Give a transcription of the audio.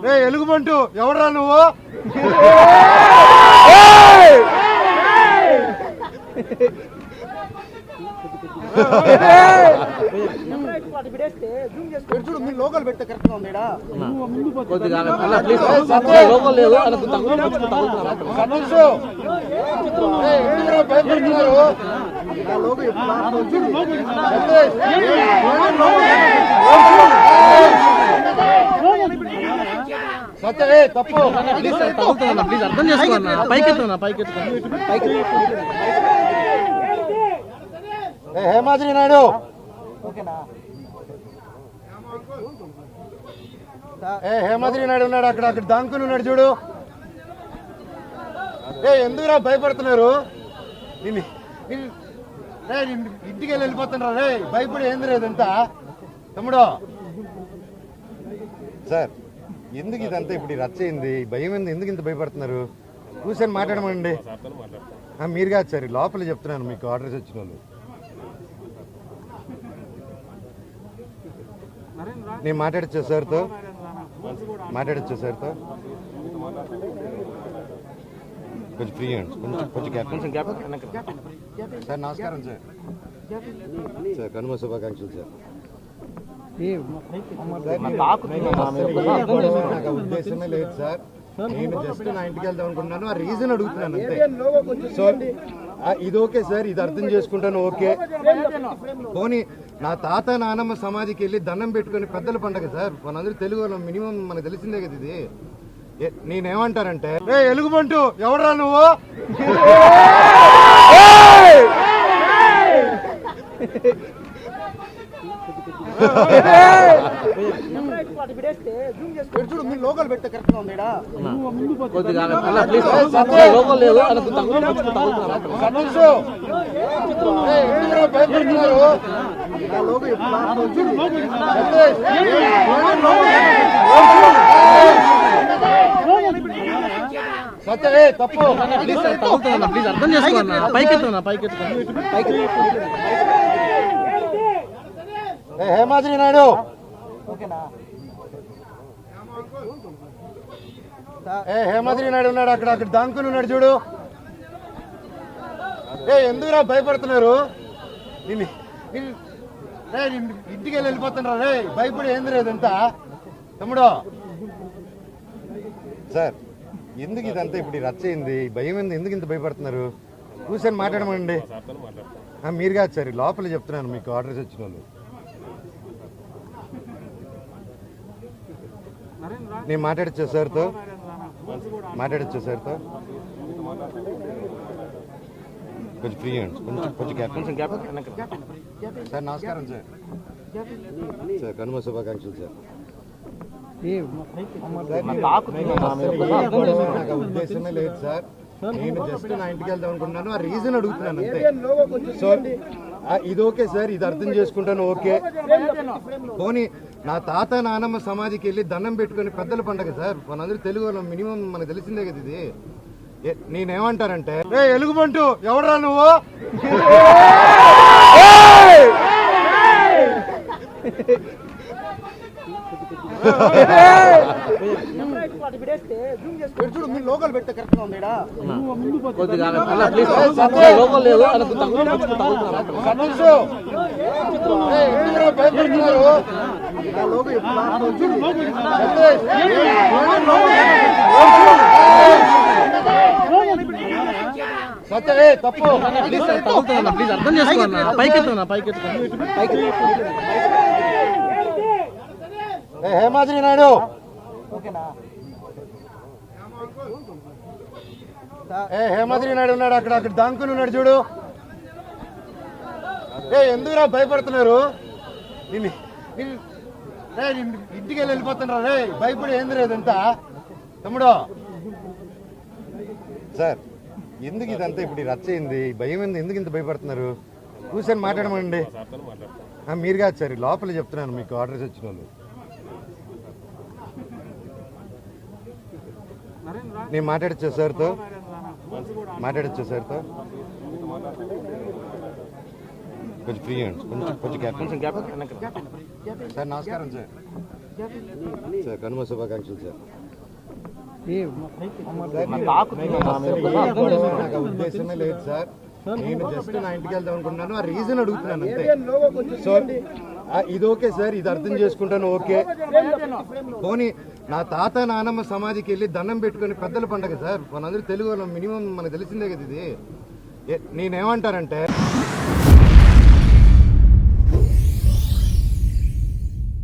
రే ఎలుగుబంటు ఎవడరా నువ్వు? చూడు మీరు లోకల్ పెడితే కరెక్ట్ గా ఉంది. తప్పు అర్థం చేసుకో. పైకి హేమాద్రి నాయుడు హేమాద్రి నాయుడు ఉన్నాడు అక్కడ దాంకుని ఉన్నాడు చూడు. ఎందుకురా భయపడుతున్నారు? ఇంటికి వెళ్ళిపోతున్నా రే భయపడి ఏంది లేదంతా తమ్ముడు. సార్ ఎందుకు ఇదంతా ఇప్పుడు రచ్చయింది? భయం ఎందుకు ఇంత భయపడుతున్నారు? కూర్చొని మాట్లాడమండి. మీరు కాదు సార్, లోపల చెప్తున్నాను మీకు ఆర్డర్స్ వచ్చిన వాళ్ళు. నేను మాట్లాడచ్చా సార్తో? కొంచెం ఫ్రీ అండి, కొంచెం గ్యాప్ సార్. నమస్కారం సార్. కనుమ శుభాకాంక్షలు సార్. ఉద్దేశమే లేదు సార్, నేను జస్ట్ నా ఇంటికి వెళ్దాం అనుకుంటున్నాను. ఆ రీజన్ అడుగుతున్నాను అంతే. సో ఇది ఓకే సార్, ఇది అర్థం చేసుకుంటాను ఓకే. పోనీ నా తాత నానమ్మ సమాధికి వెళ్ళి దండం పెట్టుకుని పెద్దల పండగ సార్, మనందరూ తెలుగు వాళ్ళం, మినిమం మనకు తెలిసిందే కదా ఇది. నేనేమంటానంటే రే ఎలుగుబంటు ఎవడరా నువ్వు? చూడు మీరు లోకల్ పెడితే కరెక్ట్ గా ఉంది. తప్పు అర్థం చేసుకో. పైకి హేమాద్రి నాయుడు హేమాద్రి నాయుడు ఉన్నాడు అక్కడ దాంకుని ఉన్నాడు చూడు. ఎందుకురా భయపడుతున్నారు? ఇంటికి వెళ్ళిపోతున్నా రే భయపడి ఏంది లేదంతా తమ్ముడు. సార్ ఎందుకు ఇదంతా ఇప్పుడు రచ్చయింది? భయం ఎందుకు ఇంత భయపడుతున్నారు? కూర్చొని మాట్లాడమండి. మీరు కాదు సార్, లోపల చెప్తున్నాను మీకు ఆర్డర్స్ వచ్చిన వాళ్ళు. నేను మాట్లాడచ్చా సార్తో? కొంచెం ఫ్రీ అండి, కొంచెం గ్యాప్ సార్. నమస్కారం సార్. కనుమ శుభాకాంక్షలు సార్. ఉద్దేశమే లేదు సార్, నేను జస్ట్ నా ఇంటికి వెళ్దాం అనుకుంటున్నాను. ఆ రీజన్ అడుగుతున్నాను అంతే. సో ఇది ఓకే సార్, ఇది అర్థం చేసుకుంటాను ఓకే. పోనీ నా తాత నానమ్మ సమాధికి వెళ్ళి దండం పెట్టుకుని పెద్దల పండగ సార్, మనందరూ తెలుగు వాళ్ళం, మినిమం మనకు తెలిసిందే కదా ఇది. నేనేమంటానంటే రే ఎలుగుబంటు ఎవడరా నువ్వు? చూడు మీరు లోకల్ పెడితే కరెక్ట్ గా ఉంది. తప్పు అర్థం చేసుకో. పైకి హేమాద్రి నాయుడు హేమాద్రి నాయుడు ఉన్నాడు అక్కడ దాంకుని ఉన్నాడు చూడు. ఎందుకురా భయపడుతున్నారు? ఇంటికి వెళ్ళిపోతున్నా రే భయపడి ఏంది లేదంతా తమ్ముడు. సార్ ఎందుకు ఇదంతా ఇప్పుడు రచ్చయింది? భయం ఎందుకు ఇంత భయపడుతున్నారు? కూర్చొని మాట్లాడమండి. మీరు కాదు సార్, లోపల చెప్తున్నాను మీకు ఆర్డర్స్ వచ్చిన వాళ్ళు. నేను మాట్లాడచ్చా సార్తో? కొంచెం ఫ్రీ అండి, కొంచెం గ్యాప్ సార్. నమస్కారం సార్. సార్ కనుమ శుభాకాంక్షలు సార్. నాకు ఉద్దేశమే లేదు సార్. నేను జస్ట్ నా ఇంటికి వెళ్దాం అనుకుంటున్నాను. ఆ రీజన్ అడుగుతున్నాను అంతే. సో ఇది ఓకే సార్, ఇది అర్థం చేసుకుంటాను ఓకే. పోనీ నా తాత నానమ్మ సమాధికి వెళ్ళి దండం పెట్టుకుని పెద్దల పండగ సార్. మనందరూ తెలుగు వాళ్ళం, మినిమం మనకు తెలిసిందే కదా ఇది. నేనేమంటానంటే